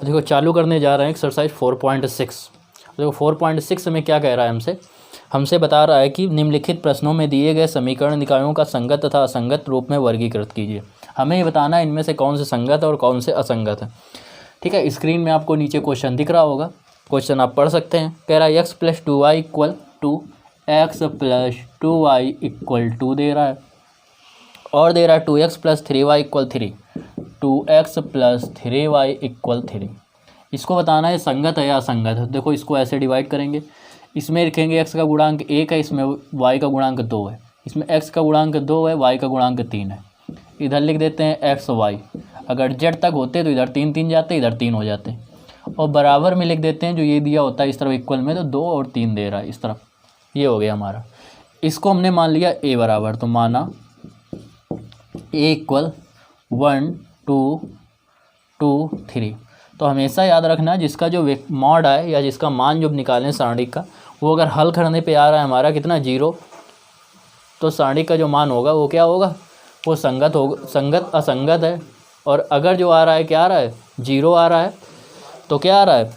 देखो चालू करने जा रहे हैं एक्सरसाइज 4.6। देखो 4.6 में क्या कह रहा है हमसे बता रहा है कि निम्नलिखित प्रश्नों में दिए गए समीकरण निकायों का संगत तथा असंगत रूप में वर्गीकृत कीजिए। हमें ये बताना है इनमें से कौन से संगत और कौन से असंगत है। ठीक है, स्क्रीन में आपको नीचे क्वेश्चन दिख रहा होगा, क्वेश्चन आप पढ़ सकते हैं। कह रहा है x + 2y = 2, x + 2y = 2 दे रहा है, और दे रहा है 2x + 3y = 3, 2x + 3y = 3। इसको बताना है संगत है या असंगत है। देखो इसको ऐसे डिवाइड करेंगे, इसमें लिखेंगे x का गुणांक 1 है, इसमें y का गुणांक 2 है, इसमें x का गुणांक 2 है, y का गुणांक 3 है। इधर लिख देते हैं x y, अगर z तक होते तो इधर 3 3 जाते, इधर 3 हो जाते, और बराबर में लिख देते हैं जो ये दिया होता है इस तरफ इक्वल में, तो 2 और 3 दे रहा है इस तरफ, ये हो गया हमारा। इसको हमने मान लिया a बराबर, तो माना a = 1 2 2 3। तो हमेशा याद रखना जिसका जो मॉड आए या जिसका मान जो निकालें सारणी का, वो अगर हल करने पे आ रहा है हमारा कितना 0, तो सारणी का जो मान होगा वो क्या होगा, वो संगत होगा, संगत असंगत है। और अगर जो आ रहा है क्या आ रहा है 0 आ रहा है, तो क्या आ रहा है,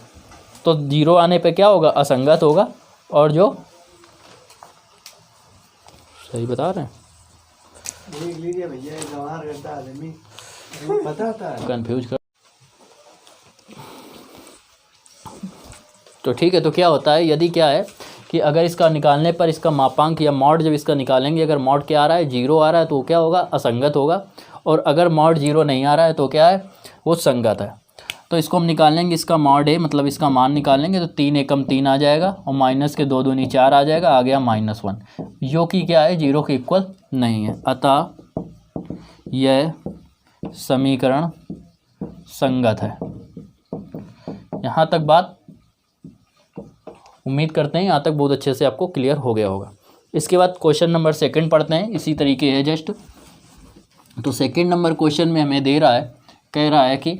तो 0 आने पे क्या होगा, असंगत होगा। और जो सही बता रहे हैं, देख लीजिए भैया, गंवार करता आदमी बताता है, कन्फ्यूज कर। तो ठीक है, तो क्या होता है, यदि क्या है कि अगर इसका निकालने पर इसका मापांक या मॉड जब इसका निकालेंगे, अगर मॉड क्या आ रहा है 0 आ रहा है, तो क्या होगा, असंगत होगा। और अगर मॉड 0 नहीं आ रहा है तो क्या है, वो संगत है। तो इसको हम निकालेंगे, इसका मॉड है मतलब इसका मान निकालेंगे, तो 3 एकम 3 आ जाएगा, और माइनस के 2 दूनी 4 आ जाएगा, आ गया -1, जो कि क्या है 0 के इक्वल नहीं है। अतः यह समीकरण संगत है। यहाँ तक बात उम्मीद करते हैं यहाँ तक बहुत अच्छे से आपको क्लियर हो गया होगा। इसके बाद क्वेश्चन नंबर 2 पढ़ते हैं, इसी तरीके है जस्ट। तो 2 नंबर क्वेश्चन में हमें दे रहा है, कह रहा है कि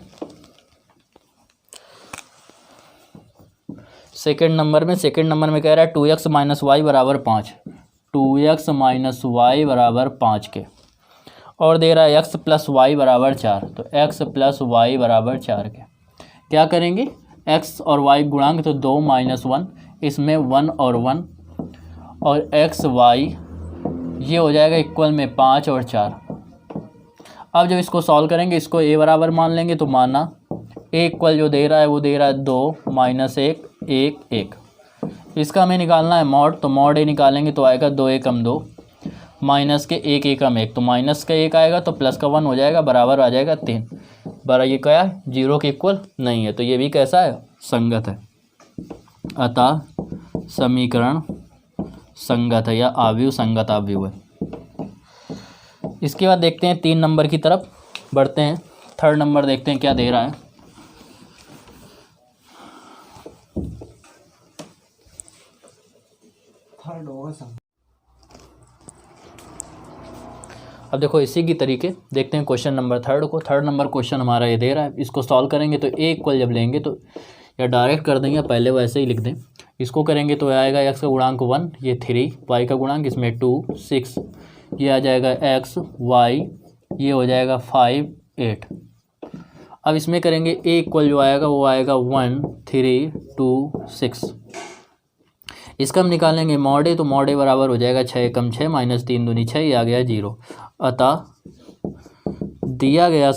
2 नंबर में कह रहा है 2x - y = 5, 2x - y = 5 के, और दे रहा है x + y = 4, तो x + y = 4 के। क्या करेंगे, x और y गुणांक तो 2 - 1, इसमें 1 और 1, और x y ये हो जाएगा इक्वल में 5 और 4। अब जब इसको सॉल्व करेंगे, इसको a बराबर मान लेंगे, तो माना a इक्वल जो दे रहा है वो दे रहा है 2 - 1 1 1। इसका हमें निकालना है मॉड, तो मॉड a निकालेंगे तो आएगा 2 एकम 2, माइनस के 1 एकम 1, तो माइनस का 1 आएगा तो प्लस का 1 हो जाएगा, बराबर आ जाएगा 3। ये क्या है 0 के इक्वल नहीं है, तो ये भी कैसा है, संगत है। अतः समीकरण संगत है या आव्यूह संगत आव्यूह है। इसके बाद देखते हैं 3 नंबर की तरफ बढ़ते हैं। 3rd नंबर देखते हैं क्या दे रहा है। अब देखो इसी की तरीके देखते हैं क्वेश्चन नंबर 3rd को। 3rd नंबर क्वेश्चन हमारा ये दे रहा है, इसको सॉल्व करेंगे तो a इक्वल जब लेंगे तो या डायरेक्ट कर देंगे, पहले वैसे ही लिख दें। इसको करेंगे तो आएगा x का गुणांक 1, ये 3, y का गुणांक इसमें 2 6, ये आ जाएगा x y, ये हो जाएगा 5 8। अब इसमें करेंगे a इक्वल जो आएगा वो आएगा 1 3 2 6। इसका हम निकालेंगे मॉड a, तो मॉड a बराबर हो जाएगा 6 एकम 6 माइनस 3 दूनी 6, ये आ गया 0। अतः दिया गया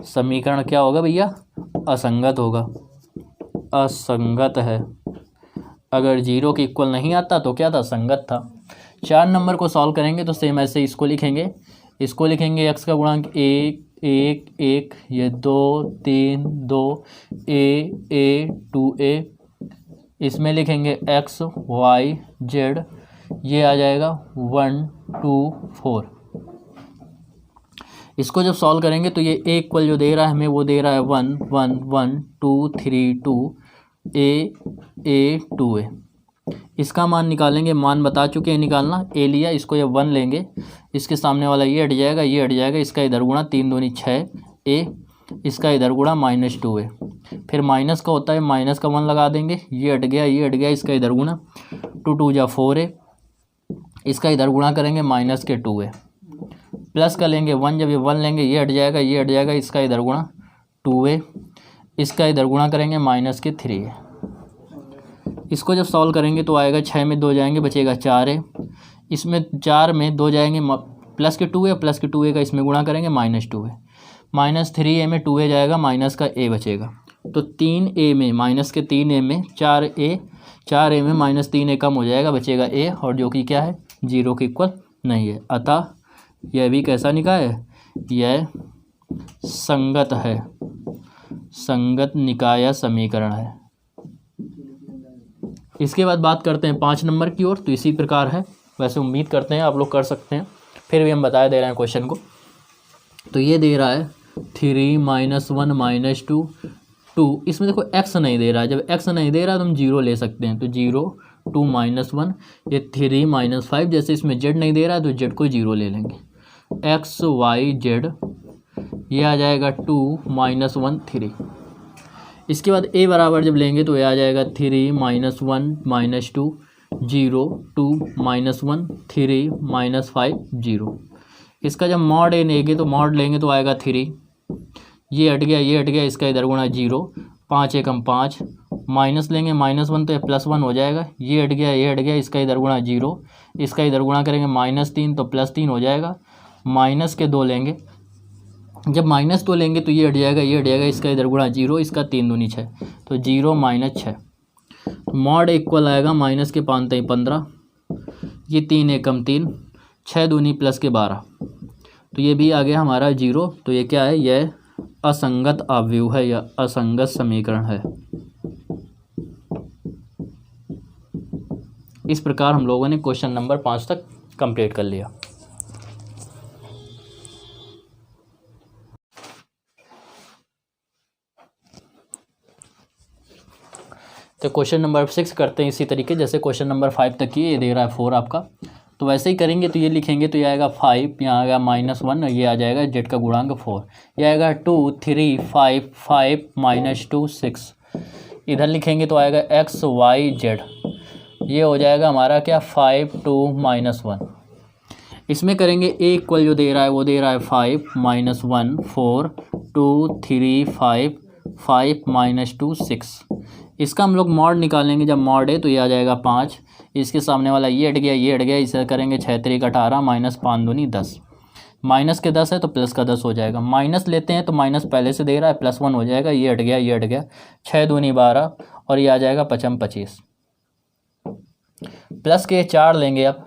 समीकरण क्या होगा भैया, असंगत होगा, असंगत है। अगर 0 के इक्वल नहीं आता तो क्या था, संगत था। 4 नंबर को सॉल्व करेंगे तो सेम ऐसे इसको लिखेंगे, x का गुणांक 1 1 1, ये 2 3 2 a 2a, इसमें लिखेंगे x y z, ये आ जाएगा 1 2 4। इसको जब सॉल्व करेंगे तो ये a इक्वल जो दे रहा है हमें वो दे रहा है 1 1 1 2 3 2 a 2a। इसका मान निकालेंगे, मान बता चुके हैं निकालना, a लिया, इसको ये 1 लेंगे, इसके सामने वाला ये हट जाएगा, ये हट जाएगा, इसका इधर गुणा 3 दूनी 6 a, इसका इधर गुणा -2a, फिर माइनस का होता है माइनस का 1 लगा देंगे, ये हट गया, ये हट गया, इसका इधर गुणा 2 2 जा 4a, इसका इधर गुणा करेंगे -2a, प्लस का लेंगे 1, जब ये 1 लेंगे ये हट जाएगा, ये हट जाएगा, इसका इधर गुणा 2a, इसका इधर गुणा करेंगे माइनस के 3a। इसको जब सॉल्व करेंगे तो आएगा 6 में 2 जाएंगे, बचेगा 4a, इसमें 4 में 2 जाएंगे प्लस के 2a, प्लस के 2a का इसमें गुणा करेंगे माइनस 2a, माइनस 3a में 2a जाएगा, माइनस का a बचेगा। तो 3a में माइनस के 3a में 4a में माइनस 3a कम हो जाएगा, बचेगा a, और जो कि क्या है 0 के इक्वल नहीं है। अतः यह भी कैसा निकाय है, यह संगत है, संगत निकाय समीकरण है। इसके बाद बात करते हैं 5 नंबर की ओर। तो इसी प्रकार है, वैसे उम्मीद करते हैं आप लोग कर सकते हैं, फिर भी हम बता दे रहे हैं क्वेश्चन को। तो ये दे रहा है 3 - 1 - 2, इसमें देखो x नहीं दे रहा है, जब x नहीं दे रहा है तो हम 0 ले सकते हैं। तो 0, 2 - 1, ये 3 - 5, जैसे इसमें z नहीं दे रहा है तो z को 0 ले लेंगे। x y z, ये आ जाएगा 2 - 1 3। इसके बाद a बराबर जब लेंगे तो ये आ जाएगा 3 - 1 - 2 0, 2 - 1 3 - 5 0। इसका जब मॉड a लेंगे तो मॉड लेंगे तो आएगा 3, ये हट गया, ये हट गया, इसका इधर गुणा 0, 5 एकम 5, माइनस लेंगे -1 तो ये +1 हो जाएगा, ये हट गया, ये हट गया, इसका इधर गुणा 0, इसका इधर गुणा करेंगे -3 तो +3 हो जाएगा, माइनस के 2 लेंगे, जब -2 लेंगे तो ये हट जाएगा, ये हट जाएगा, इसका इधर गुणा 0, इसका 3 दूनी 6, तो 0 - 6। मॉड इक्वल आएगा माइनस के 5 3 15, ये 3 एकम 3, 6 दूनी प्लस के 12, तो ये भी आ गया हमारा 0। तो ये क्या है, यह असंगत अवयव है या असंगत समीकरण है। इस प्रकार हम लोगों ने क्वेश्चन नंबर 5 तक कंप्लीट कर लिया। तो क्वेश्चन नंबर 6 करते हैं इसी तरीके जैसे क्वेश्चन नंबर 5 तक की, ये दे रहा है 4 आपका, तो वैसे ही करेंगे। तो ये लिखेंगे तो ये आएगा 5, यहाँ आएगा -1, ये आ जाएगा जेड का गुणांक 4, ये आएगा 2 3 5 5 - 2 6। इधर लिखेंगे तो आएगा x y z, ये हो जाएगा हमारा क्या 5 2 -1। इसमें करेंगे a इक्वल जो दे रहा है वो दे रहा है 5 - 1 4 2 3 5 5 - 2 6। इसका हम लोग मॉड निकालेंगे, जब मॉड है तो ये आ जाएगा 5, इसके सामने वाला ये हट गया, ये हट गया, इसे करेंगे 6 3 18 -5 दूनी 10, माइनस के 10 है तो प्लस का 10 हो जाएगा, माइनस लेते हैं तो माइनस पहले से दे रहा है +1 हो जाएगा, ये हट गया, ये हट गया, 6 दूनी 12 और ये आ जाएगा 5 25। प्लस के 4 लेंगे, अब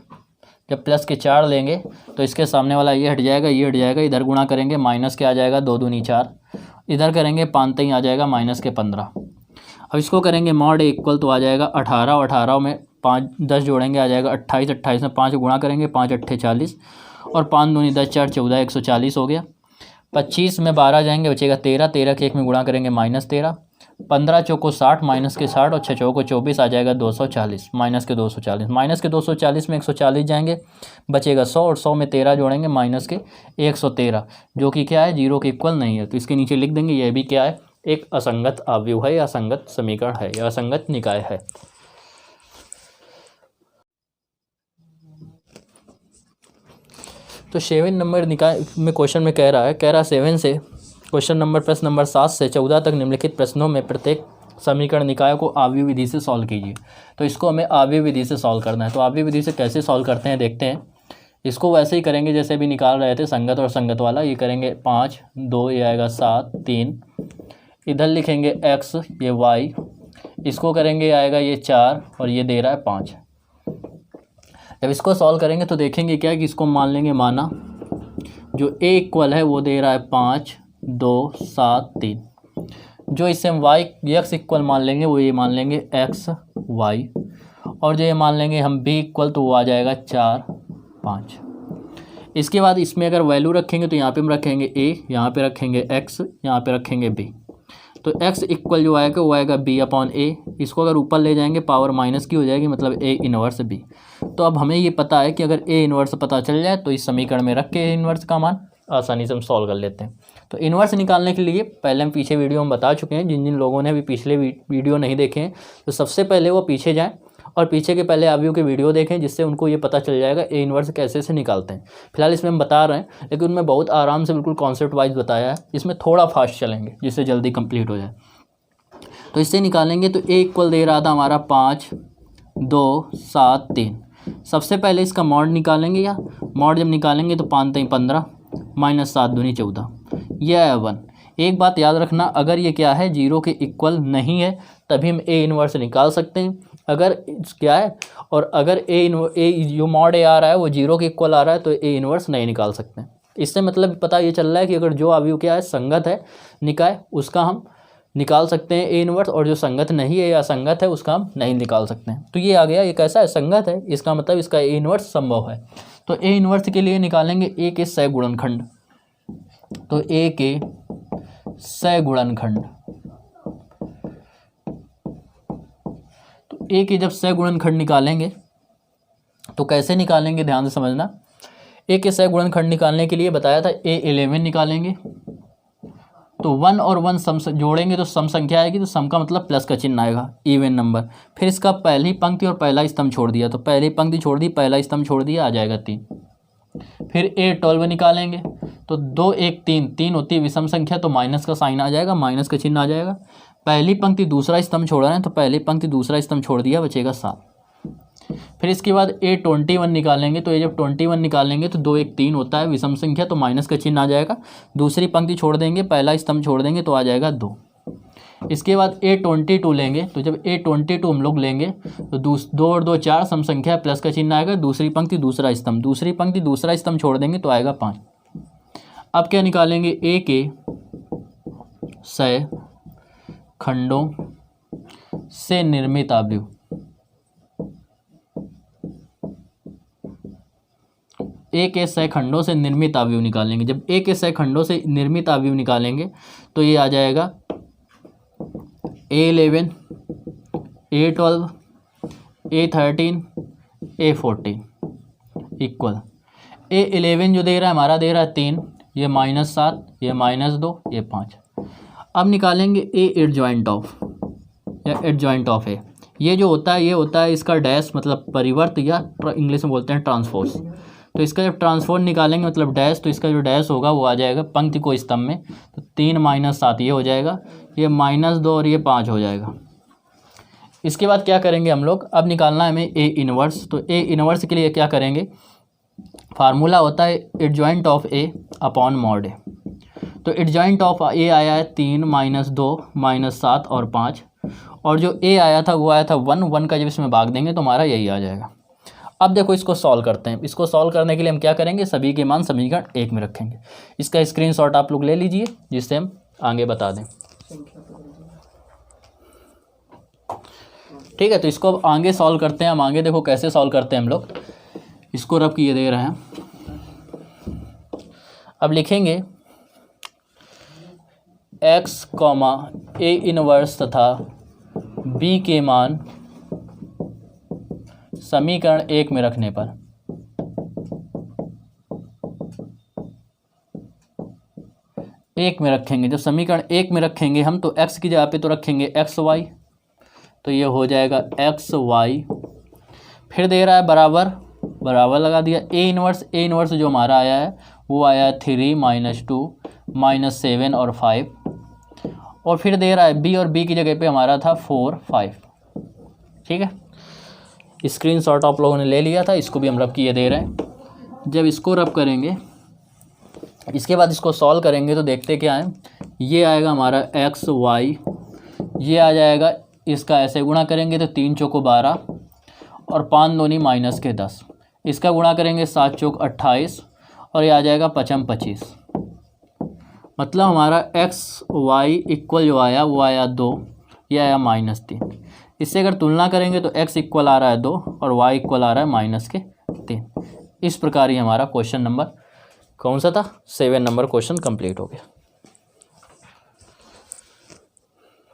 जब प्लस के 4 लेंगे तो इसके सामने वाला ये हट जाएगा, ये हट जाएगा, इधर गुणा करेंगे माइनस के आ जाएगा 2 दूनी 4, इधर करेंगे 5 3 आ जाएगा -15। अब इसको करेंगे मॉड इक्वल तो आ जाएगा 18 और 18 में 5 10 जोड़ेंगे आ जाएगा 28, 28 में 5 गुणा करेंगे 5 8 40 और 5 दूनी 10 4 14 140 हो गया। 25 में 12 जाएंगे बचेगा 13, 13 के 1 में गुणा करेंगे -13, 15 चौको 60 माइनस के 60 और 6 चौको 24 आ जाएगा 240, माइनस के 240, माइनस के 240 में 140 जाएंगे बचेगा 100 और 100 में 13 जोड़ेंगे माइनस के 113, जो कि क्या है 0 के इक्वल नहीं है। तो इसके नीचे लिख देंगे यह भी क्या है, एक असंगत अवयव है या असंगत समीकरण है या असंगत निकाय है। तो 7 नंबर निकाय में क्वेश्चन में कह रहा है 7 से क्वेश्चन नंबर प्रश्न नंबर 7 से 14 तक निम्नलिखित प्रश्नों में प्रत्येक समीकरण निकाय को आव्यूह विधि से सॉल्व कीजिए। तो इसको हमें आव्यूह विधि से सॉल्व करना है। तो आव्यूह विधि से कैसे सॉल्व करते हैं देखते हैं। इसको वैसे ही करेंगे जैसे अभी निकाल रहे थे संगत और संगत वाला, ये करेंगे 5 2 ये आएगा 7 3, इधर लिखेंगे x ये y, इसको करेंगे आएगा ये 4 और ये दे रहा है 5। जब इसको सॉल्व करेंगे तो देखेंगे क्या कि इसको मान लेंगे माना जो a इक्वल है वो दे रहा है 5 2 7 3, जो इससे हम y x इक्वल मान लेंगे वो ये मान लेंगे x y, और जो ये मान लेंगे हम b इक्वल तो वो आ जाएगा 4 5। इसके बाद इसमें अगर वैल्यू रखेंगे तो यहाँ पे हम रखेंगे a, यहाँ पे रखेंगे x, यहाँ पे रखेंगे b। तो x इक्वल जो आएगा वो आएगा b/a, इसको अगर ऊपर ले जाएंगे पावर माइनस की हो जाएगी, मतलब a इनवर्स b। तो अब हमें ये पता है कि अगर a इनवर्स पता चल जाए तो इस समीकरण में रख के a इनवर्स का मान आसानी से हम सॉल्व कर लेते हैं। तो इन्वर्स निकालने के लिए पहले हम पीछे वीडियो में बता चुके हैं, जिन जिन लोगों ने अभी पिछले वीडियो नहीं देखे हैं तो सबसे पहले वो पीछे जाएं और पीछे के पहले अवयव के वीडियो देखें, जिससे उनको ये पता चल जाएगा ए इन्वर्स कैसे से निकालते हैं। फिलहाल इसमें हम बता रहे हैं, लेकिन उनमें बहुत आराम से बिल्कुल कॉन्सेप्ट वाइज बताया है, इसमें थोड़ा फास्ट चलेंगे जिससे जल्दी कंप्लीट हो जाए। तो इससे निकालेंगे तो ए इक्वल दे रहा था हमारा 5, 2, 7, 3। सबसे पहले इसका मॉड निकालेंगे, या मॉड जब निकालेंगे तो 5 3 15 माइनस 7 दूनी 14, यह है 1। एक बात याद रखना, अगर ये क्या है 0 के इक्वल नहीं है तभी हम ए इन्वर्स निकाल सकते हैं। अगर क्या है, और अगर ए जो मॉड ए आ रहा है वो 0 के इक्वल आ रहा है तो ए इन्वर्स नहीं निकाल सकते। इससे मतलब पता ये चल रहा है कि अगर जो अवयव क्या है संगत है निकाय, उसका हम निकाल सकते हैं ए इन्वर्स, और जो संगत नहीं है या असंगत है उसका हम नहीं निकाल सकते हैं। तो ये आ गया, ये कैसा है, संगत है, इसका मतलब इसका ए इन्वर्स संभव है। तो ए इन्वर्स के लिए निकालेंगे ए के सह गुणनखंड। तो ए के सह गुणनखंड, तो ए के जब सह गुणनखंड निकालेंगे तो कैसे निकालेंगे, ध्यान से समझना। ए के सह गुणनखंड निकालने के लिए बताया था ए 11 निकालेंगे, तो 1 और 1 सम जोड़ेंगे तो सम संख्या आएगी, तो सम का मतलब प्लस का चिन्ह आएगा, इवन नंबर। फिर इसका पहली पंक्ति और पहला स्तंभ छोड़ दिया, तो पहली पंक्ति छोड़ दी, पहला स्तंभ छोड़ दिया, आ जाएगा 3। फिर ए 12 निकालेंगे, तो 2 1 3, 3 होती है विषम संख्या, तो माइनस का साइन आ जाएगा, माइनस का चिन्ह आ जाएगा। पहली पंक्ति दूसरा स्तंभ छोड़ रहे हैं, तो पहली पंक्ति दूसरा स्तंभ छोड़ दिया, बचेगा 7। फिर इसके बाद ए 21 निकालेंगे, तो ये जब 21 निकालेंगे तो 2 1 3 होता है विषम संख्या, तो माइनस का चिन्ह आ जाएगा। दूसरी पंक्ति छोड़ देंगे, पहला स्तंभ छोड़ देंगे, तो आ जाएगा 2। इसके बाद ए 22 लेंगे, तो जब ए 22 हम लोग लेंगे तो 2 और 2 4 सम संख्या, प्लस का चिन्ह आएगा। दूसरी पंक्ति दूसरा स्तंभ, दूसरी पंक्ति दूसरा स्तंभ छोड़ देंगे तो आएगा 5। अब क्या निकालेंगे, ए के सह खंडों से निर्मित अवयव। ए के सह खंडों से निर्मित अवयव निकालेंगे। जब ए के सह खंडों से निर्मित अवयव निकालेंगे तो ये आ जाएगा A11, A12, A13, A14 equal A11 जो दे रहा है हमारा दे रहा है 3, ये -7, ये -2, ये 5। अब निकालेंगे ए एडजॉइंट ऑफ, या एडजॉइंट ऑफ ए। ये जो होता है ये होता है इसका डैश, मतलब परिवर्त, या इंग्लिश में बोलते हैं ट्रांसपोज। तो इसका जब ट्रांसपोज निकालेंगे मतलब डैश, तो इसका जो डैश होगा वो आ जाएगा पंक्ति को स्तंभ में, तो 3 -7 ये हो जाएगा, ये -2 और ये 5 हो जाएगा। इसके बाद क्या करेंगे हम लोग, अब निकालना है हमें ए इन्वर्स। तो ए इन्वर्स के लिए क्या करेंगे, फार्मूला होता है adjoint of A upon mod A. तो एडजॉइंट ऑफ ए आया है 3 -2 -7 और 5, और जो ए आया था वो आया था 1 का जब इसमें भाग देंगे तो हमारा यही आ जाएगा। अब देखो इसको सॉल्व करते हैं। इसको सॉल्व करने के लिए हम क्या करेंगे, सभी के मान समीकरण 1 में रखेंगे। इसका स्क्रीनशॉट आप लोग ले लीजिए जिससे हम आगे बता दें। ठीक है, तो इसको अब आगे सॉल्व करते हैं हम। आगे देखो कैसे सॉल्व करते हैं हम लोग। इसको रब किए दे रहे हैं, अब लिखेंगे x, ए इनवर्स तथा b के मान समीकरण 1 में रखने पर एक में रखेंगे। जब समीकरण 1 में रखेंगे हम तो x की जगह पे तो रखेंगे xy, तो ये हो जाएगा xy। फिर दे रहा है बराबर, बराबर लगा दिया। ए इनवर्स जो हमारा आया है वो आया है 3 -2 -7 और 5, और फिर दे रहा है b, और b की जगह पे हमारा था 4 5। ठीक है, स्क्रीनशॉट आप लोगों ने ले लिया था, इसको भी हम रब किए दे रहे हैं। जब इसको रब करेंगे इसके बाद इसको सॉल्व करेंगे तो देखते क्या है, ये आएगा हमारा xy, ये आ जाएगा, इसका ऐसे गुणा करेंगे तो 3 चौको 12 और 5 दूनी -10, इसका गुणा करेंगे 7 चौक 28 और ये आ जाएगा 5 25। मतलब हमारा xy इक्वल जो आया वो आया 2, ये आया -3। इससे अगर तुलना करेंगे तो x इक्वल आ रहा है 2 और y इक्वल आ रहा है -3। इस प्रकार ही हमारा क्वेश्चन नंबर कौन सा था, 7 नंबर क्वेश्चन कंप्लीट हो गया।